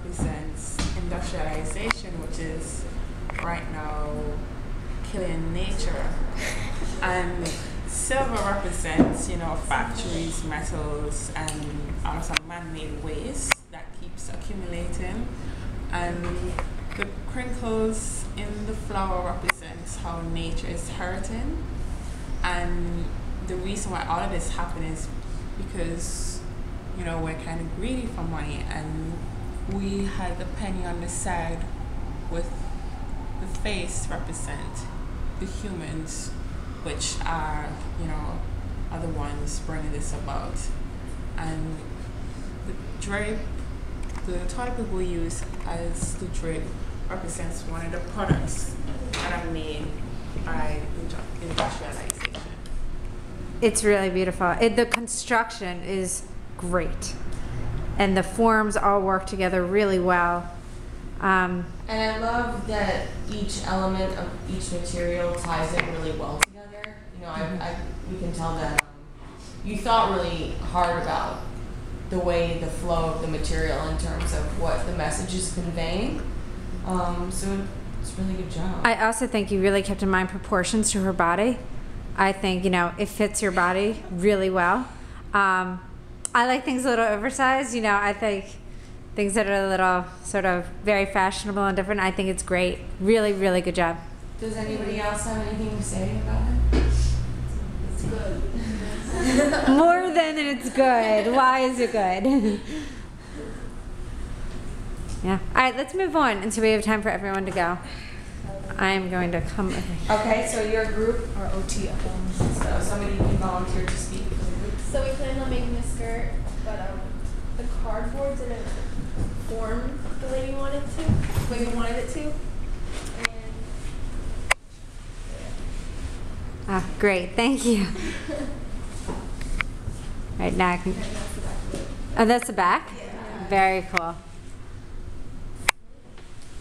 represents industrialization, which is right now killing nature. And silver represents, factories, metals, and also man-made waste that keeps accumulating. And the crinkles in the flower represents how nature is hurting. And the reason why all of this happens is because, we're kind of greedy for money, and we had the penny on the side with the face represent the humans, which are, are the ones bringing this about. And the drape, the toilet paper we use as the drape represents one of the products that are made by industrialization. It's really beautiful. The construction is great, and the forms all work together really well. And I love that each element of each material ties in really well together. We can tell that you thought really hard about the way the flow of the material in terms of what the message is conveying. So it's a really good job. I also think you really kept in mind proportions to her body. I think, it fits your body really well. I like things a little oversized. I think things that are a little sort of very fashionable and different. I think it's great. Really, really good job. Does anybody else have anything to say about it? It's good. More than it's good. Why is it good? Yeah. All right, let's move on until we have time for everyone to go. I'm going to come. Okay, so your group Or OT. so somebody can volunteer to speak for the group. So we planned on making a skirt, but the cardboard didn't form the way we wanted it to. And Ah, great. Thank you. Right now I can. Oh, that's the back? Yeah. Very cool.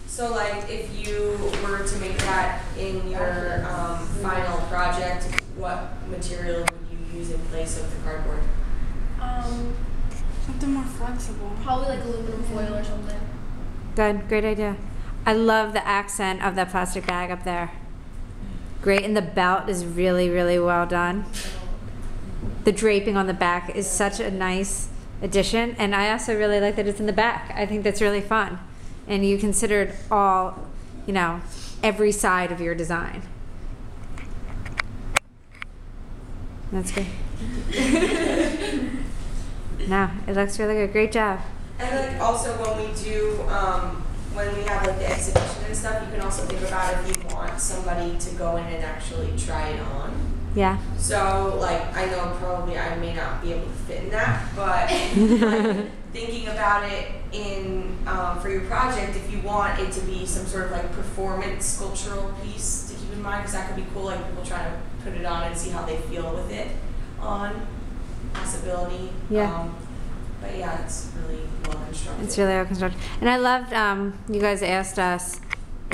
So like if you were to make that in your final project, what material would you use in place of the cardboard? Something more flexible. probably like aluminum foil or something. Good. Great idea. I love the accent of that plastic bag up there. Great. And the belt is really, really well done. The draping on the back is such a nice addition. And I also really like that it's in the back. I think that's really fun. And you considered all, every side of your design. That's good. No, it looks really good. Great job. And like also when we do, when we have like the exhibition and stuff, you can also think about if you want somebody to go in and actually try it on. Yeah. So like I know probably I may not be able to fit in that, but like, thinking about it in for your project, if you want it to be some sort of like performance sculptural piece to keep in mind, because that could be cool. Like people try to put it on and see how they feel with it on. Possibility. Yeah. But yeah, it's really well constructed. It's really well constructed. And I loved, you guys asked us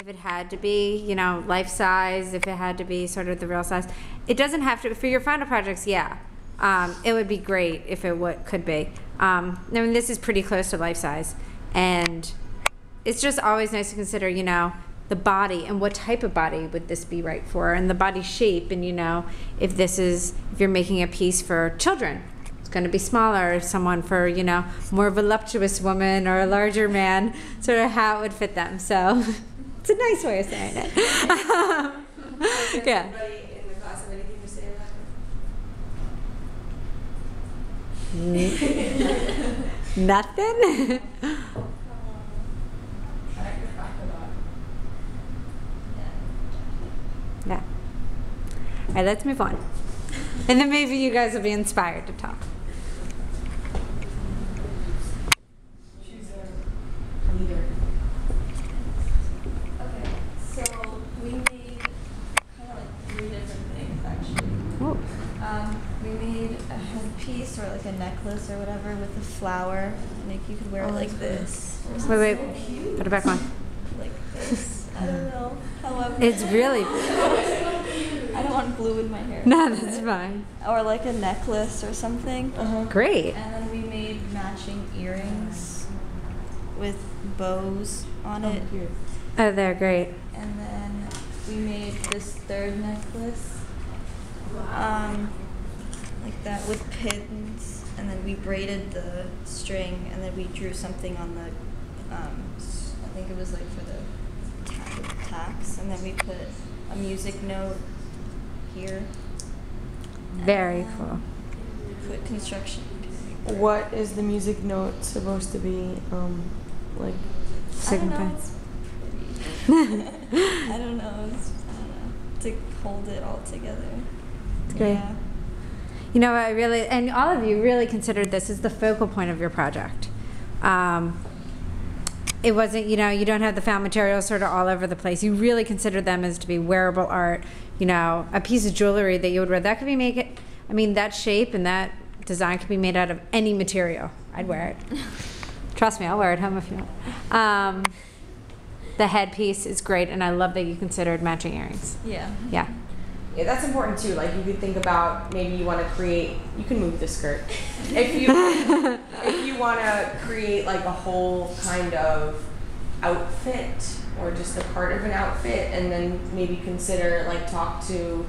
if it had to be, life size, if it had to be sort of the real size. It doesn't have to, for your final projects, yeah. It would be great if it could be. I mean, this is pretty close to life size. And it's just always nice to consider, the body and what type of body would this be right for, and the body shape, and if you're making a piece for children, it's going to be smaller. If someone for more voluptuous woman or a larger man, sort of how it would fit them. So it's a nice way of saying it. Yeah. Anybody in the class have anything to say about it? Nothing. Yeah. All right, let's move on. And then maybe you guys will be inspired to talk. She's a leader. Okay, so we made kind of like 3 different things actually. Oh. We made a headpiece or like a necklace or whatever with a flower. Like you could wear it like this. Or Wait, something put it back on. like this. I don't know. However, It's really. I don't want glue in my hair. No, that's fine. Or like a necklace or something. Great. And then we made matching earrings with bows on it. Oh, they're great. And then we made this third necklace, like that with pins, and then we braided the string, and then we drew something on the, I think it was like for the tacks, and then we put a music note here. Very cool. Put construction. What is the music note supposed to be, like? Signifies. I don't know. To hold it all together. It's great. Yeah. You know, I really, and all of you really considered this as the focal point of your project. It wasn't, you know, you don't have the found materials sort of all over the place. You really considered them as to be wearable art. You know, a piece of jewelry that you would wear, that could be made, I mean, that shape and that design could be made out of any material. I'd wear it. Trust me, I'll wear it home if you want. The headpiece is great, and I love that you considered matching earrings. Yeah. Yeah. Yeah, that's important too. Like you could think about maybe you want to create. You can move the skirt if you want to create like a whole kind of outfit or just a part of an outfit, and then maybe consider like talk to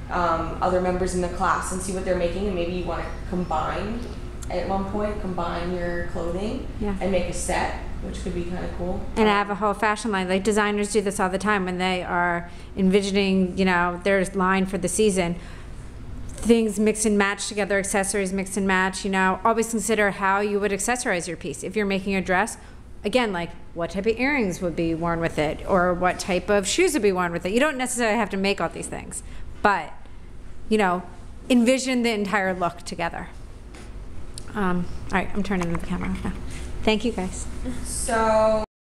other members in the class and see what they're making, and maybe you want to combine at one point your clothing and make a set, which could be kind of cool. And I have a whole fashion line. Like designers do this all the time when they are envisioning, you know, their line for the season. Things mix and match together, accessories mix and match, you know. Always consider how you would accessorize your piece. If you're making a dress, again, like what type of earrings would be worn with it, or what type of shoes would be worn with it. You don't necessarily have to make all these things, but, you know, envision the entire look together. All right, I'm turning the camera off now. Thank you, guys. So